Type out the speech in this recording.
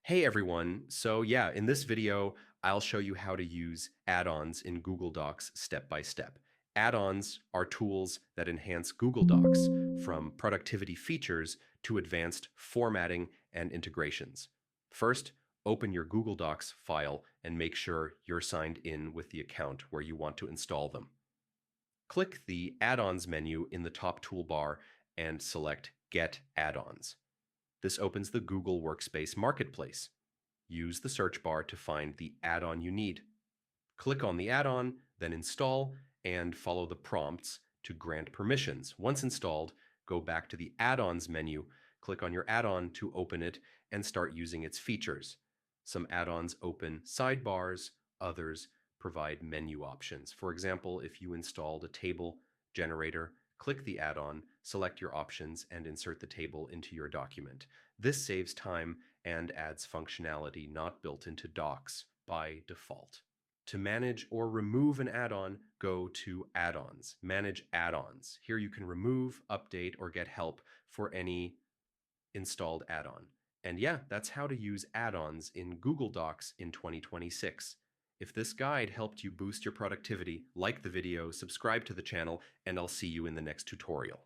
Hey everyone. So yeah, in this video, I'll show you how to use add-ons in Google Docs step by step. Add-ons are tools that enhance Google Docs from productivity features to advanced formatting and integrations. First, open your Google Docs file and make sure you're signed in with the account where you want to install them. Click the Add-ons menu in the top toolbar and select Get Add-ons. This opens the Google Workspace Marketplace. Use the search bar to find the add-on you need. Click on the add-on, then install, and follow the prompts to grant permissions. Once installed, go back to the add-ons menu, click on your add-on to open it, and start using its features. Some add-ons open sidebars, others provide menu options. For example, if you installed a table generator, click the add-on, select your options, and insert the table into your document. This saves time and adds functionality not built into Docs by default. To manage or remove an add-on, go to Add-ons. Manage add-ons. Here you can remove, update, or get help for any installed add-on. And yeah, that's how to use add-ons in Google Docs in 2026. If this guide helped you boost your productivity, like the video, subscribe to the channel, and I'll see you in the next tutorial.